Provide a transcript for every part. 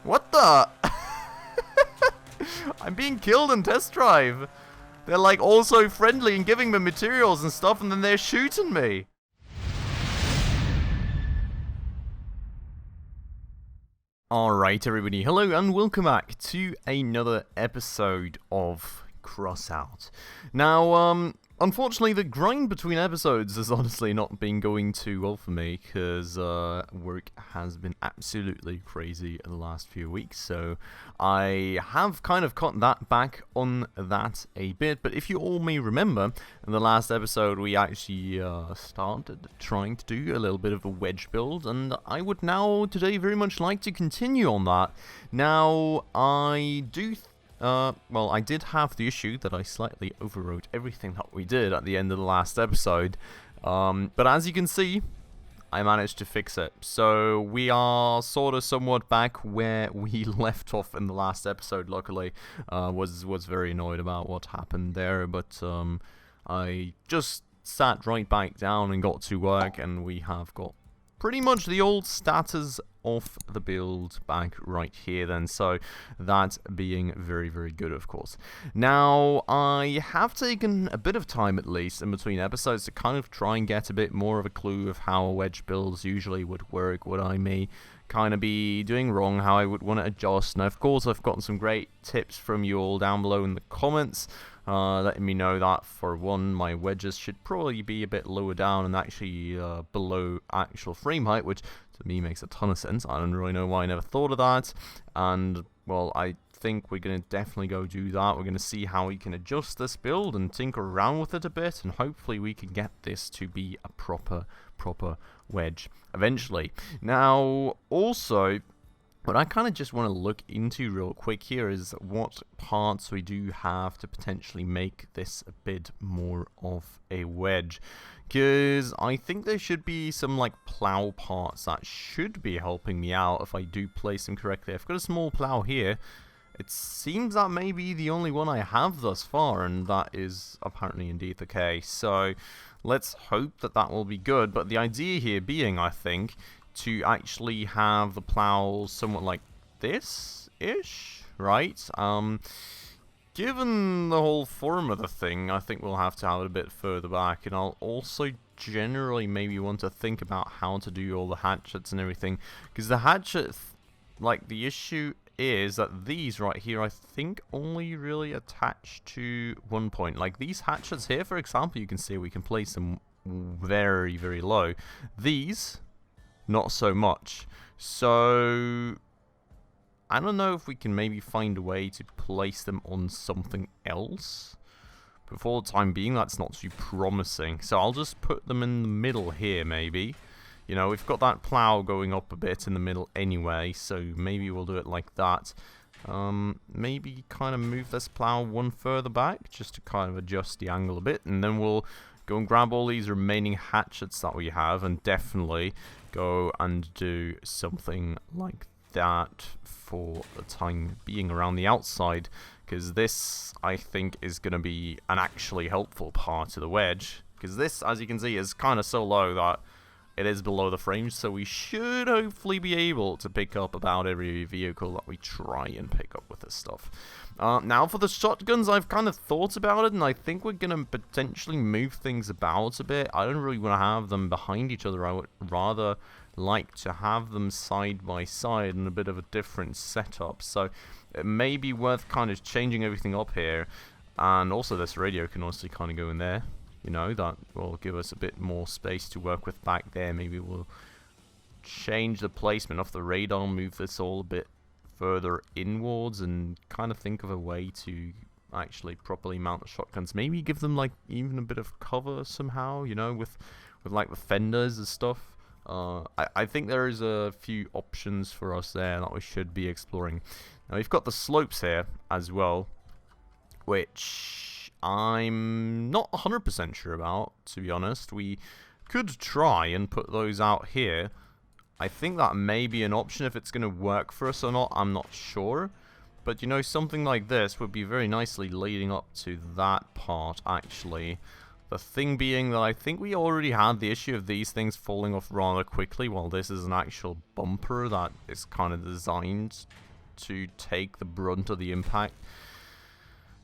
What the? I'm being killed in test drive. They're like all so friendly and giving me materials and stuff, and then they're shooting me. Alright everybody, hello and welcome back to another episode of Crossout. Now, unfortunately the grind between episodes has honestly not been going too well for me, because work has been absolutely crazy the last few weeks, so I have kind of cut that back on that a bit. But if you all may remember, in the last episode we actually started trying to do a little bit of a wedge build, and I would now today very much like to continue on that. Now, I did have the issue that I slightly overwrote everything that we did at the end of the last episode, but as you can see, I managed to fix it. So we are sort of somewhat back where we left off in the last episode. Luckily, was very annoyed about what happened there, but I just sat right back down and got to work, and we have got pretty much the old status of the build back right here then, so that being very, very good, of course. Now, I have taken a bit of time, at least, in between episodes to kind of try and get a bit more of a clue of how wedge builds usually would work, what I may kind of be doing wrong, how I would want to adjust. Now, of course, I've gotten some great tips from you all down below in the comments, letting me know that, for one, my wedges should probably be a bit lower down and actually below actual frame height, which to me makes a ton of sense. I don't really know why I never thought of that, and well, I think we're going to definitely go do that. We're going to see how we can adjust this build and tinker around with it a bit, and hopefully we can get this to be a proper wedge eventually. Now, also, what I kind of just want to look into real quick here is what parts we do have to potentially make this a bit more of a wedge. Because I think there should be some like plow parts that should be helping me out if I do place them correctly. I've got a small plow here. It seems that may be the only one I have thus far, and that is apparently indeed the case. So let's hope that that will be good. But the idea here being, I think, to actually have the plows somewhat like this-ish, right? Given the whole form of the thing, I think we'll have to have it a bit further back, and I'll also generally maybe want to think about how to do all the hatchets and everything, because the hatchet, like, the issue is that these right here, I think, only really attach to one point. Like, these hatchets here, for example, you can see we can place them very, very low. These, not so much. So I don't know if we can maybe find a way to place them on something else. But for the time being, that's not too promising. So I'll just put them in the middle here, maybe. You know, we've got that plow going up a bit in the middle anyway, so maybe we'll do it like that. Maybe kind of move this plow one further back, just to kind of adjust the angle a bit, and then we'll go and grab all these remaining hatchets that we have, and definitely go and do something like that for the time being around the outside, because this, I think, is going to be an actually helpful part of the wedge, because this, as you can see, is kind of so low that it is below the frame, so we should hopefully be able to pick up about every vehicle that we try and pick up with this stuff. Now for the shotguns, I've kind of thought about it, and I think we're going to potentially move things about a bit. I don't really want to have them behind each other. I would rather like to have them side by side in a bit of a different setup. So it may be worth kind of changing everything up here, and also this radio can honestly kind of go in there. You know, that will give us a bit more space to work with back there. Maybe we'll change the placement of the radar, move this all a bit further inwards, and kind of think of a way to actually properly mount the shotguns. Maybe give them like even a bit of cover somehow, you know, with like the fenders and stuff. I think there is a few options for us there that we should be exploring. Now we've got the slopes here as well, which I'm not 100% sure about, to be honest. We could try and put those out here. I think that may be an option. If it's going to work for us or not, I'm not sure. But, you know, something like this would be very nicely leading up to that part, actually. The thing being that I think we already had the issue of these things falling off rather quickly, while this is an actual bumper that is kind of designed to take the brunt of the impact.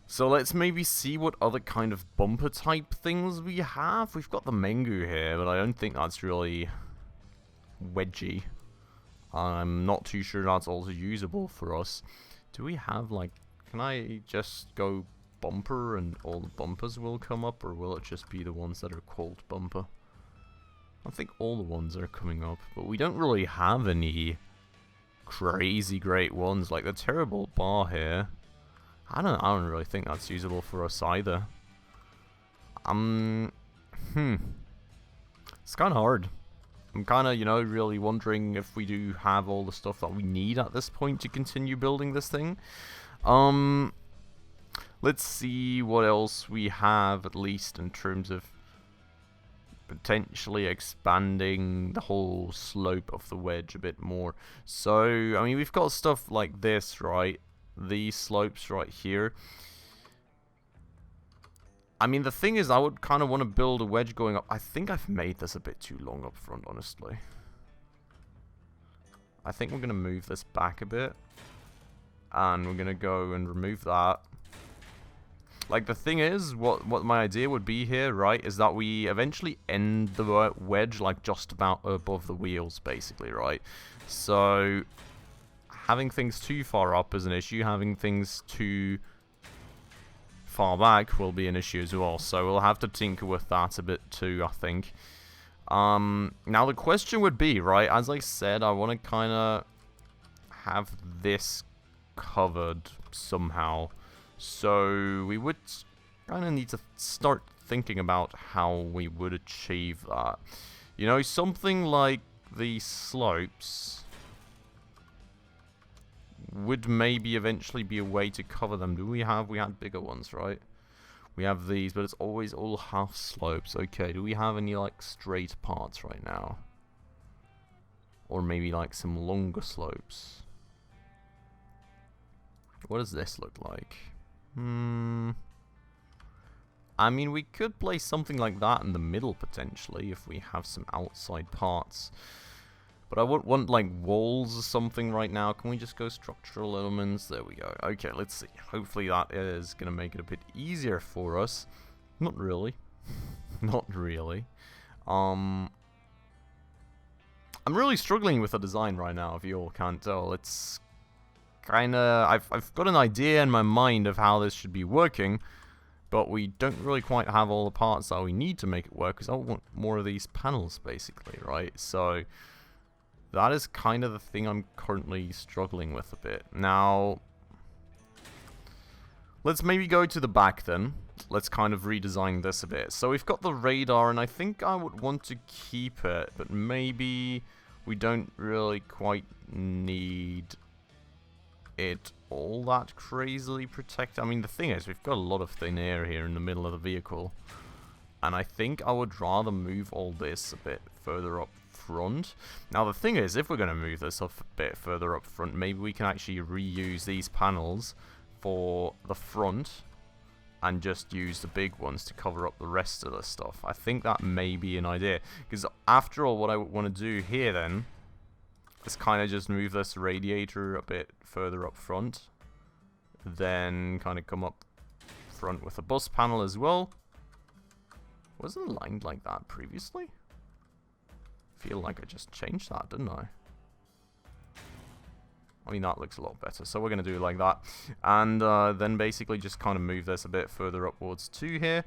So let's maybe see what other kind of bumper type things we have. We've got the Mengu here, but I don't think that's really wedgy. I'm not too sure that's also usable for us. Do we have, like, can I just go bumper and all the bumpers will come up, or will it just be the ones that are called bumper? I think all the ones are coming up, but we don't really have any crazy great ones. Like the terrible bar here, I don't really think that's usable for us either. It's kind of hard. I'm kind of, you know, really wondering if we do have all the stuff that we need at this point to continue building this thing. Let's see what else we have, at least in terms of potentially expanding the whole slope of the wedge a bit more. So, I mean, we've got stuff like this, right? These slopes right here. I mean, the thing is, I would kind of want to build a wedge going up. I think I've made this a bit too long up front, honestly. I think we're going to move this back a bit. And we're going to go and remove that. Like, the thing is, what my idea would be here, right, is that we eventually end the wedge, like, just about above the wheels, basically, right? So, having things too far up is an issue. Having things too far back will be an issue as well. So, we'll have to tinker with that a bit too, I think. Now, the question would be, right, as I said, I want to kind of have this covered somehow. So we would kind of need to start thinking about how we would achieve that. You know, something like the slopes would maybe eventually be a way to cover them. We had bigger ones, right? We have these, but it's always all half slopes. Okay, do we have any like straight parts right now? Or maybe like some longer slopes? What does this look like? I mean, we could place something like that in the middle, potentially, if we have some outside parts. But I wouldn't want, like, walls or something right now. Can we just go structural elements? There we go. Okay, let's see. Hopefully that is going to make it a bit easier for us. Not really. Not really. I'm really struggling with the design right now, if you all can't tell. It's kind of, I've got an idea in my mind of how this should be working, but we don't really quite have all the parts that we need to make it work, because I want more of these panels, basically, right? So that is kind of the thing I'm currently struggling with a bit. Now, let's maybe go to the back then. Let's kind of redesign this a bit. So we've got the radar, and I think I would want to keep it, but maybe we don't really quite need it all that crazily protected. I mean, the thing is, we've got a lot of thin air here in the middle of the vehicle, and I think I would rather move all this a bit further up front. Now, the thing is, if we're going to move this up a bit further up front, maybe we can actually reuse these panels for the front and just use the big ones to cover up the rest of the stuff. I think that may be an idea, because after all, what I want to do here then is kind of just move this radiator a bit further up front, then kind of come up front with a bus panel as well. Wasn't it lined like that previously? I feel like I just changed that, didn't I? I mean, that looks a lot better, so we're going to do it like that. And then basically just kind of move this a bit further upwards too here.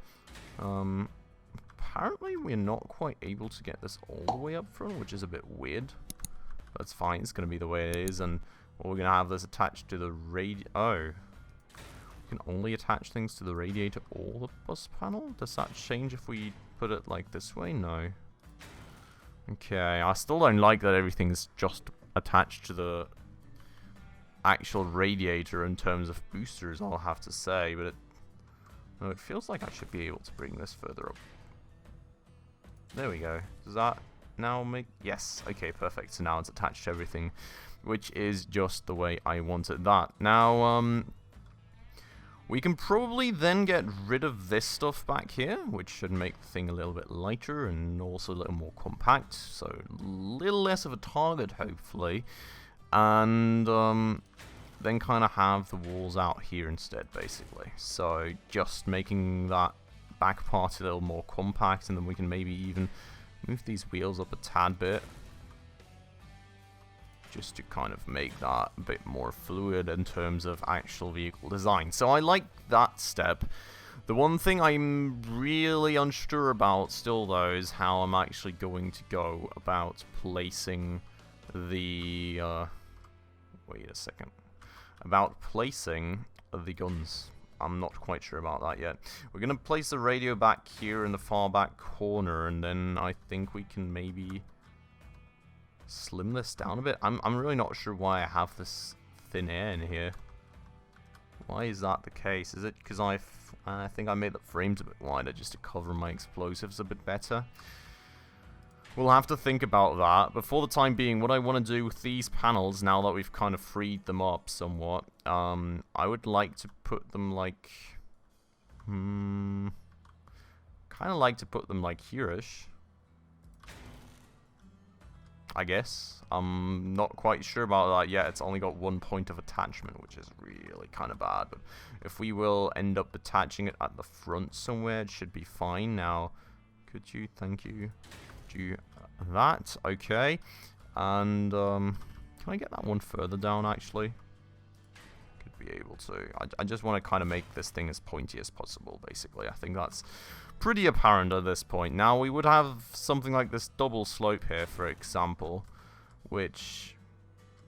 Apparently we're not quite able to get this all the way up front, which is a bit weird. That's fine, it's going to be the way it is, and we're going to have this attached to the radiator. Oh. We can only attach things to the radiator or the bus panel? Does that change if we put it like this way? No. Okay, I still don't like that everything's just attached to the actual radiator in terms of boosters, I'll have to say, but it feels like I should be able to bring this further up. There we go. Does that now make... Yes, okay, perfect. So now it's attached to everything, which is just the way I wanted that. Now, we can probably then get rid of this stuff back here, which should make the thing a little bit lighter and also a little more compact, so a little less of a target, hopefully. And then kind of have the walls out here instead, basically. So just making that back part a little more compact, and then we can maybe even move these wheels up a tad bit, just to kind of make that a bit more fluid in terms of actual vehicle design. So I like that step. The one thing I'm really unsure about still, though, is how I'm actually going to go about placing the... wait a second. About placing the guns. I'm not quite sure about that yet. We're going to place the radio back here in the far back corner, and then I think we can maybe slim this down a bit. I'm really not sure why I have this thin air in here. Why is that the case? Is it because I think I made the frames a bit wider just to cover my explosives a bit better? We'll have to think about that. But for the time being, what I want to do with these panels, now that we've kind of freed them up somewhat, I would like to put them like... kind of like to put them like here-ish, I guess. I'm not quite sure about that yet. It's only got one point of attachment, which is really kind of bad. But if we will end up attaching it at the front somewhere, it should be fine. Now, could you, thank you, do that, okay. And can I get that one further down, actually? Could be able to. I just want to kind of make this thing as pointy as possible, basically. I think that's pretty apparent at this point. Now, we would have something like this double slope here, for example, which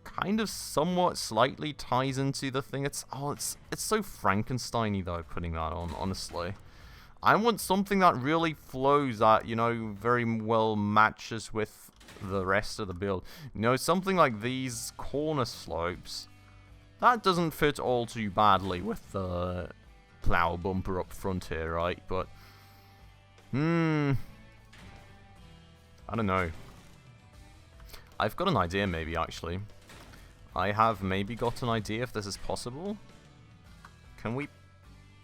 kind of somewhat slightly ties into the thing. It's so Frankenstein-y, though, putting that on, honestly. I want something that really flows, that, you know, very well matches with the rest of the build. You know, something like these corner slopes, that doesn't fit all too badly with the plow bumper up front here, right? But, I don't know. I've got an idea, maybe, actually. I have maybe got an idea if this is possible. Can we...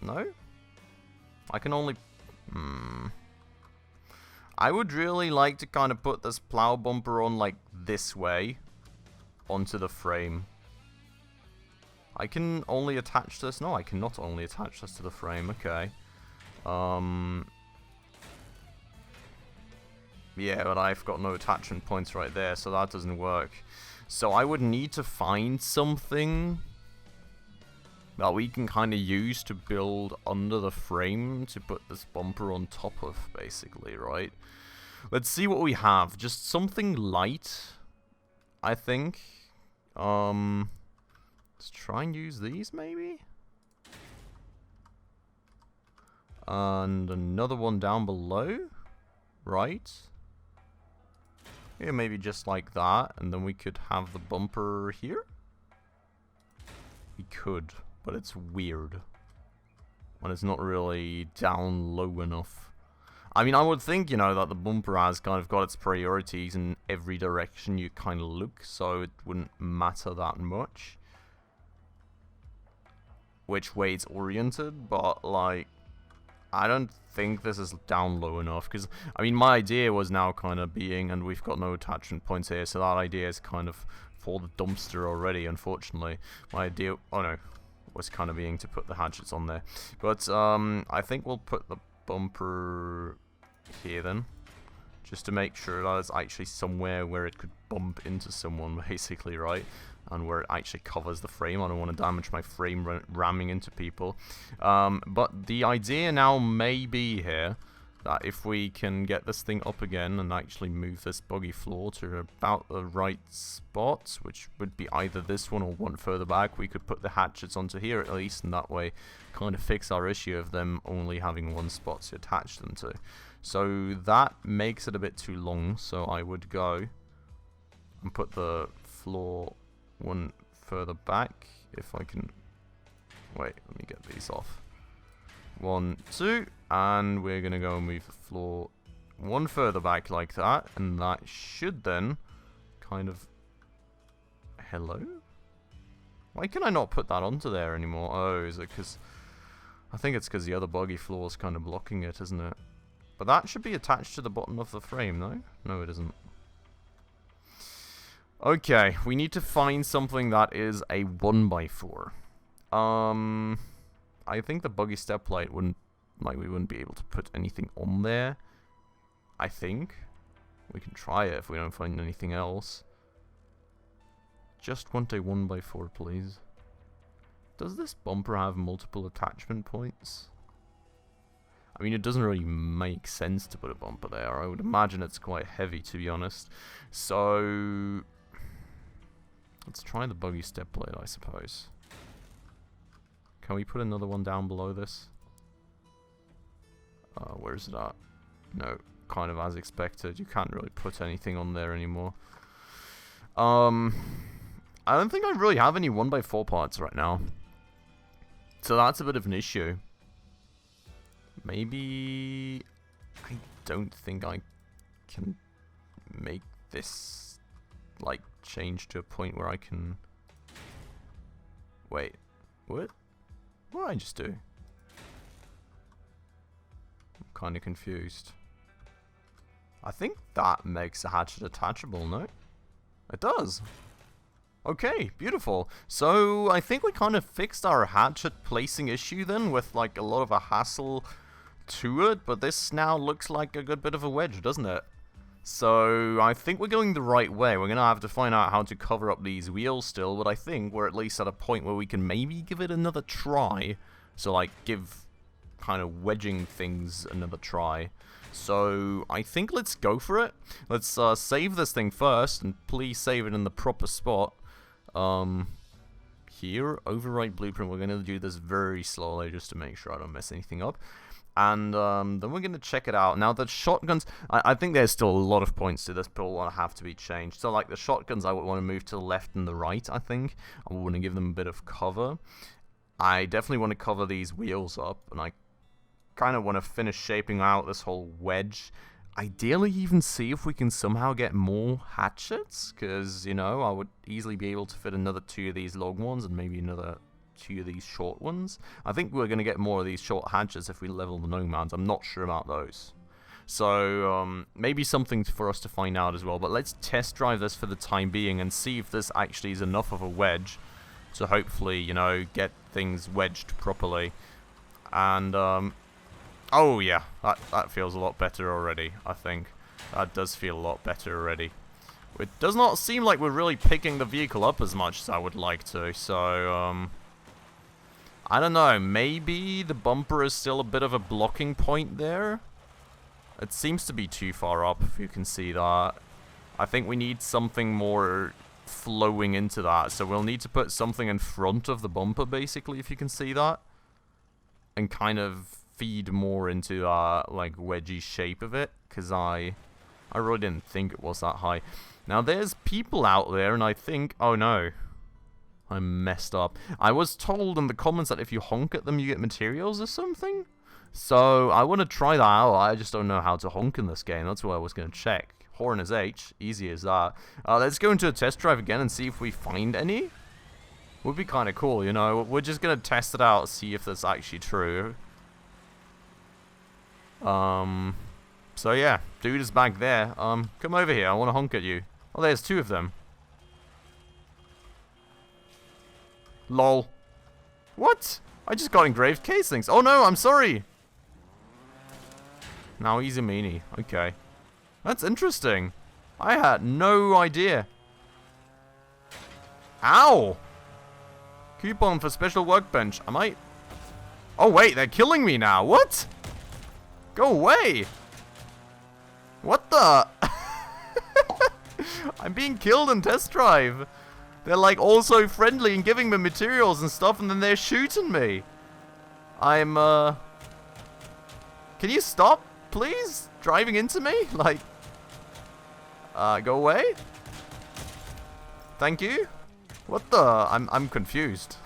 No? I can only... I would really like to kind of put this plow bumper on, like, this way onto the frame. I can only attach this... No, I cannot only attach this to the frame. Okay. Yeah, but I've got no attachment points right there, so that doesn't work. So I would need to find something that we can kind of use to build under the frame to put this bumper on top of, basically, right? Let's see what we have. Just something light, I think. Let's try and use these, maybe? And another one down below, right? Yeah, maybe just like that, and then we could have the bumper here. We could, but it's weird when it's not really down low enough. I mean, I would think, you know, that the bumper has kind of got its priorities in every direction you kind of look, so it wouldn't matter that much which way it's oriented, but, like, I don't think this is down low enough, because, I mean, my idea was now kind of being, and we've got no attachment points here, so that idea is kind of for the dumpster already, unfortunately. My idea, oh no, was kind of being to put the hatchets on there. But, I think we'll put the bumper here then, just to make sure that it's actually somewhere where it could bump into someone, basically, right? And where it actually covers the frame. I don't want to damage my frame ramming into people. But the idea now may be here that if we can get this thing up again and actually move this buggy floor to about the right spot, which would be either this one or one further back, we could put the hatchets onto here at least, and that way kind of fix our issue of them only having one spot to attach them to. So that makes it a bit too long, so I would go and put the floor one further back, if I can. Wait, let me get these off. 1, 2, and we're gonna go and move the floor one further back like that, and that should then kind of... Hello? Why can I not put that onto there anymore? Oh, is it because... I think it's because the other buggy floor is kind of blocking it, isn't it? But that should be attached to the bottom of the frame, no? No, it isn't. Okay, we need to find something that is a 1x4. I think the buggy step plate wouldn't, like, we wouldn't be able to put anything on there. I think. We can try it if we don't find anything else. Just want a 1x4, please. Does this bumper have multiple attachment points? I mean, it doesn't really make sense to put a bumper there. I would imagine it's quite heavy, to be honest. So let's try the buggy step plate, I suppose. Can we put another one down below this? Where is it at? No, kind of as expected. You can't really put anything on there anymore. I don't think I really have any 1x4 parts right now. So that's a bit of an issue. Maybe I don't think I can make this, like, change to a point where I can... Wait, what? What did I just do? I'm kind of confused. I think that makes the hatchet attachable, no? It does. Okay, beautiful. So I think we kind of fixed our hatchet placing issue then, with like a lot of a hassle to it, but this now looks like a good bit of a wedge, doesn't it? So I think we're going the right way. We're going to have to find out how to cover up these wheels still, but I think we're at least at a point where we can maybe give it another try. So like give kind of wedging things another try. So I think let's go for it. Let's save this thing first, and please save it in the proper spot. Here, overwrite blueprint. We're going to do this very slowly just to make sure I don't mess anything up. And then we're going to check it out. Now, the shotguns, I think there's still a lot of points to this, but will have to be changed. So, like, the shotguns, I would want to move to the left and the right, I think. I want to give them a bit of cover. I definitely want to cover these wheels up, and I kind of want to finish shaping out this whole wedge. Ideally, even see if we can somehow get more hatchets, because, you know, I would easily be able to fit another 2 of these long ones and maybe another 2 of these short ones. I think we're going to get more of these short hatchets if we level the nomads. I'm not sure about those. So, maybe something for us to find out as well. But let's test drive this for the time being and see if this actually is enough of a wedge to hopefully, you know, get things wedged properly. And, oh yeah, that feels a lot better already, I think. That does feel a lot better already. It does not seem like we're really picking the vehicle up as much as I would like to, so, I don't know, maybe the bumper is still a bit of a blocking point there? It seems to be too far up, if you can see that. I think we need something more flowing into that, so we'll need to put something in front of the bumper, basically, if you can see that. And kind of feed more into that, like, wedgy shape of it, because I really didn't think it was that high. Now, there's people out there, and I think... Oh, no. I messed up. I was told in the comments that if you honk at them, you get materials or something. So, I want to try that out. I just don't know how to honk in this game. That's what I was going to check. Horn is H. Easy as that. Let's go into a test drive again and see if we find any. Would be kind of cool, you know. We're just going to test it out, see if that's actually true. So yeah, dude is back there. Come over here. I want to honk at you. Oh, there's 2 of them. Lol. What? I just got engraved casings. Oh no, I'm sorry. Now easy meanie. Okay. That's interesting. I had no idea. Ow! Coupon for special workbench. I might... Oh wait, they're killing me now. What? Go away! What the? I'm being killed in test drive. They're like all so friendly and giving me materials and stuff, and then they're shooting me. I'm Can you stop, please? Driving into me? Like, go away? Thank you. What the? I'm confused.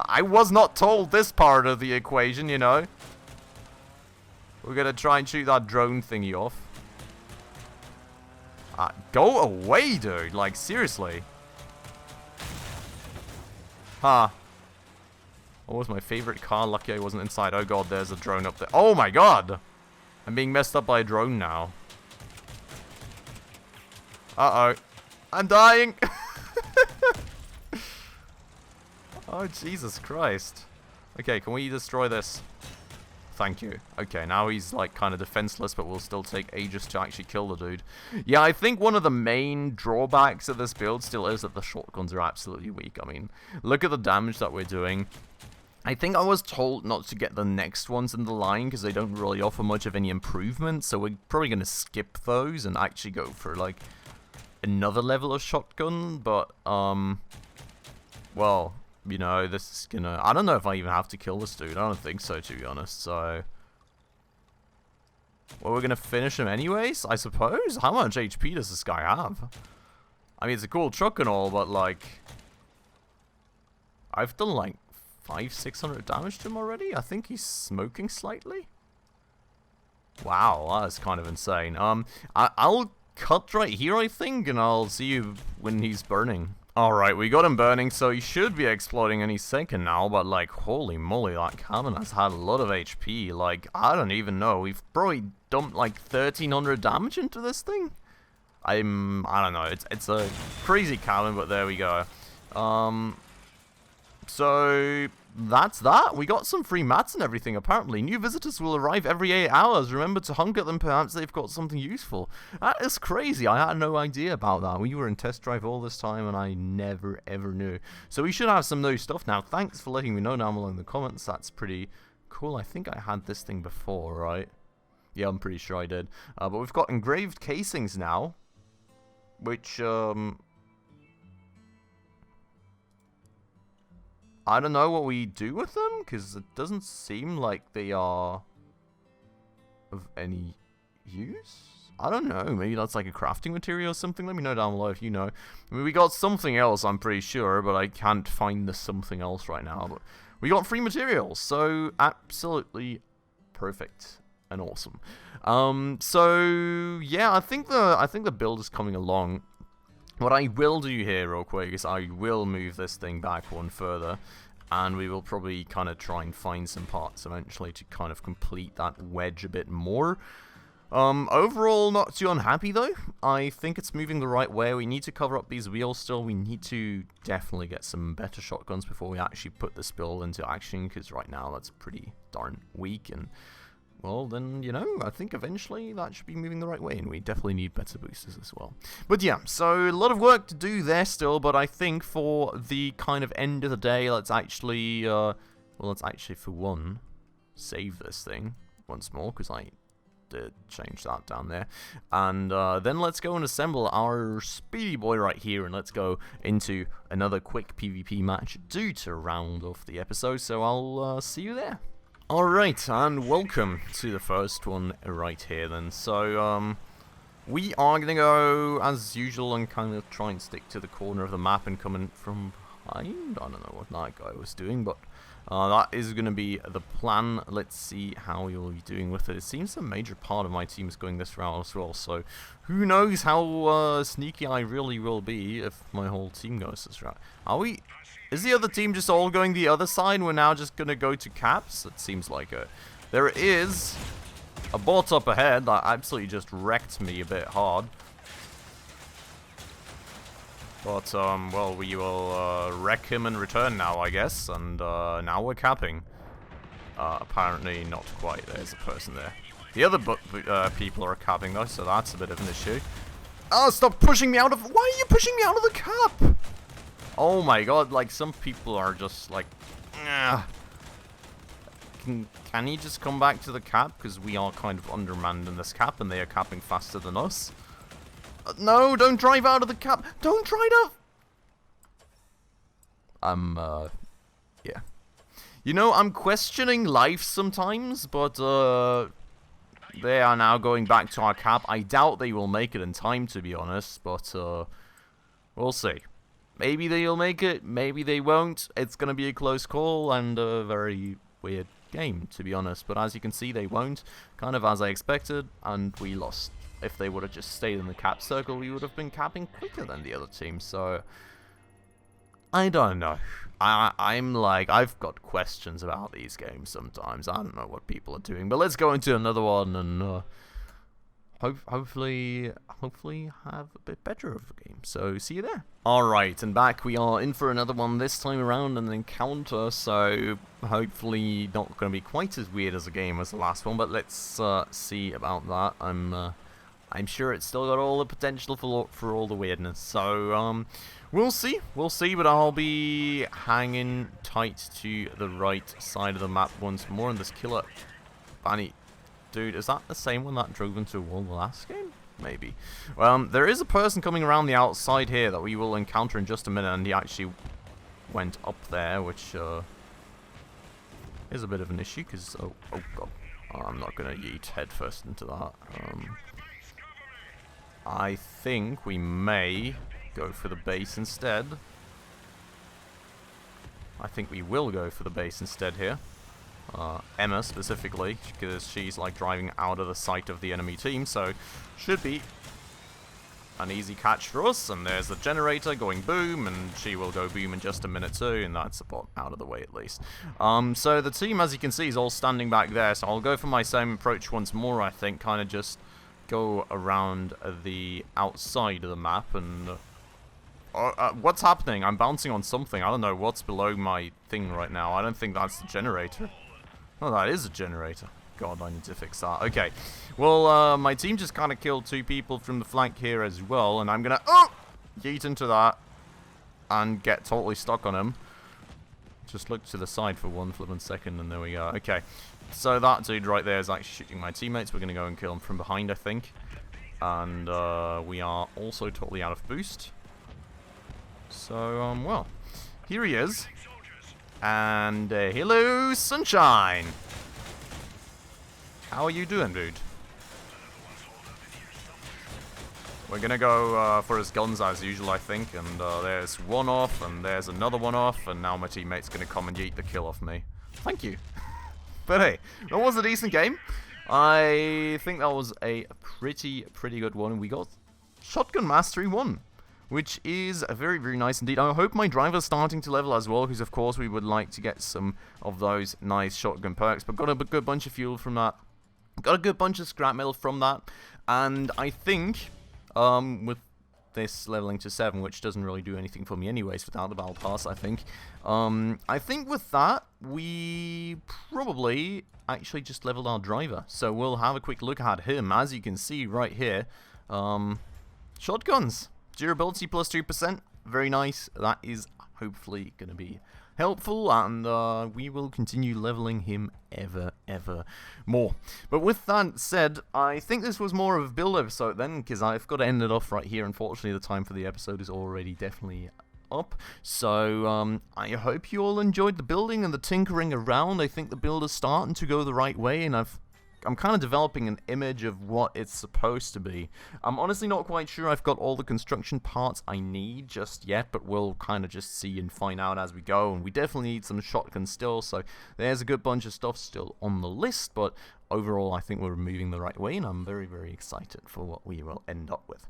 I was not told this part of the equation, you know. We're gonna try and shoot that drone thingy off. Go away, dude. Like, seriously. Huh. What was my favorite car? Lucky I wasn't inside. Oh god, there's a drone up there. Oh my god! I'm being messed up by a drone now. Uh-oh. I'm dying! Oh, Jesus Christ. Okay, can we destroy this? Thank you. Okay, now he's like kind of defenseless, but we'll still take ages to actually kill the dude. Yeah, I think one of the main drawbacks of this build still is that the shotguns are absolutely weak. I mean, look at the damage that we're doing. I think I was told not to get the next ones in the line because they don't really offer much of any improvement, so we're probably going to skip those and actually go for like another level of shotgun, but well, you know, this is gonna... I don't know if I even have to kill this dude. I don't think so, to be honest, so... Well, we're gonna finish him anyways, I suppose? How much HP does this guy have? I mean, it's a cool truck and all, but, like... I've done, like, 500-600 damage to him already? I think he's smoking slightly? Wow, that's kind of insane. I'll cut right here, I think, and I'll see you when he's burning. Alright, we got him burning, so he should be exploding any second now, but like, holy moly, that cannon has had a lot of HP. Like, I don't even know, we've probably dumped like 1300 damage into this thing? I don't know, it's a crazy cannon, but there we go. So, that's that. We got some free mats and everything, apparently. New visitors will arrive every 8 hours. Remember to honk at them, perhaps they've got something useful. That is crazy. I had no idea about that. We were in test drive all this time, and I never, ever knew. So we should have some new stuff now. Thanks for letting me know down below in the comments. That's pretty cool. I think I had this thing before, right? Yeah, I'm pretty sure I did. But we've got engraved casings now, which, I don't know what we do with them, because it doesn't seem like they are of any use. I don't know, maybe that's like a crafting material or something. Let me know down below if you know. I mean, we got something else, I'm pretty sure, but I can't find the something else right now. But we got free materials, so absolutely perfect and awesome. So yeah, I think the build is coming along. What I will do here real quick is I will move this thing back one further, and we will probably kind of try and find some parts eventually to kind of complete that wedge a bit more. Overall, not too unhappy though. I think it's moving the right way. We need to cover up these wheels still. We need to definitely get some better shotguns before we actually put this build into action, because right now that's pretty darn weak, and well, then, you know, I think eventually that should be moving the right way, and we definitely need better boosters as well. But yeah, so a lot of work to do there still, but I think for the kind of end of the day, let's actually, well, let's actually, for one, save this thing once more, because I did change that down there. And then let's go and assemble our speedy boy right here, and let's go into another quick PvP match to round off the episode, so I'll see you there. Alright, and welcome to the first one right here then. So, we are going to go, as usual, and kind of try and stick to the corner of the map and come in from behind. I don't know what that guy was doing, but that is going to be the plan. Let's see how we will be doing with it. It seems a major part of my team is going this route as well, so who knows how sneaky I really will be if my whole team goes this route. Are we... Is the other team just all going the other side? We're now just going to go to caps? It seems like it. There is a bot up ahead that absolutely just wrecked me a bit hard. But, well, we will wreck him in return now, I guess. And now we're capping. Apparently not quite. There's a person there. The other people are capping, though, so that's a bit of an issue. Oh, stop pushing me out of... Why are you pushing me out of the cap? Oh my god, like, some people are just like, nah. Can he just come back to the cap? Because we are kind of undermanned in this cap, and they are capping faster than us. No, don't drive out of the cap. Don't try to... yeah. You know, I'm questioning life sometimes, but, they are now going back to our cap. I doubt they will make it in time, to be honest, but, we'll see. Maybe they'll make it, maybe they won't. It's going to be a close call and a very weird game, to be honest. But as you can see, they won't. Kind of as I expected, and we lost. If they would have just stayed in the cap circle, we would have been capping quicker than the other team. So, I don't know. I'm like, I've got questions about these games sometimes. I don't know what people are doing. But let's go into another one and hopefully have a bit better of a game. So see you there. Alright, and back we are in for another one this time around, an encounter, so hopefully not going to be quite as weird as a game as the last one, but let's see about that. I'm sure it's still got all the potential for all the weirdness, so we'll see, but I'll be hanging tight to the right side of the map once more, and this killer bunny. Dude, is that the same one that drove into a wall the last game? Maybe. Well, there is a person coming around the outside here that we will encounter in just a minute, and he actually went up there, which is a bit of an issue, because, oh god, I'm not going to yeet headfirst into that. I think we may go for the base instead. I think we will go for the base instead here. Emma specifically, because she's like driving out of the sight of the enemy team, so should be an easy catch for us. And there's the generator going boom, and she will go boom in just a minute too, and that's about out of the way at least. So the team, as you can see, is all standing back there, so I'll go for my same approach once more, I think, kind of just go around the outside of the map. And what's happening? I'm bouncing on something. I don't know what's below my thing right now. I don't think that's the generator. Oh, that is a generator. God, I need to fix that. Okay. Well, my team just kind of killed two people from the flank here as well, and I'm gonna yeet into that and get totally stuck on him. Just look to the side for one flippin' second, and there we go. Okay. So that dude right there is actually shooting my teammates. We're gonna go and kill him from behind, I think. And we are also totally out of boost. So, well, here he is. And hello, Sunshine! How are you doing, dude? We're gonna go for his guns as usual, I think. And there's one off, and there's another one off, and now my teammate's gonna come and yeet the kill off me. Thank you. But hey, that was a decent game. I think that was a pretty good one. We got Shotgun Mastery 1. Which is very, very nice indeed. I hope my driver's starting to level as well, because of course we would like to get some of those nice shotgun perks. But got a good bunch of fuel from that. Got a good bunch of scrap metal from that. And I think, with this leveling to 7, which doesn't really do anything for me anyways without the battle pass, I think with that, we probably actually just leveled our driver. So we'll have a quick look at him. As you can see right here, shotguns. Durability plus 2%, very nice. That is hopefully going to be helpful, and we will continue leveling him ever more. But with that said, I think this was more of a build episode then, because I've got to end it off right here. Unfortunately, the time for the episode is already definitely up. So I hope you all enjoyed the building and the tinkering around. I think the build is starting to go the right way, and I'm kind of developing an image of what it's supposed to be. I'm honestly not quite sure I've got all the construction parts I need just yet, but we'll kind of just see and find out as we go. And we definitely need some shotguns still, so there's a good bunch of stuff still on the list, but overall I think we're moving the right way, and I'm very excited for what we will end up with.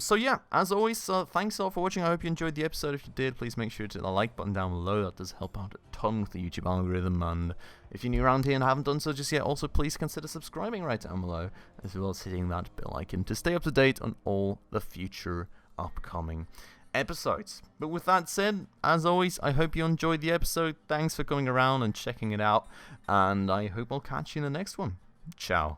So yeah, as always, thanks all for watching. I hope you enjoyed the episode. If you did, please make sure to hit the like button down below. That does help out a ton with the YouTube algorithm, and if you're new around here and haven't done so just yet, also please consider subscribing right down below, as well as hitting that bell icon to stay up to date on all the future upcoming episodes. But with that said, as always, I hope you enjoyed the episode. Thanks for coming around and checking it out, and I hope I'll catch you in the next one. Ciao.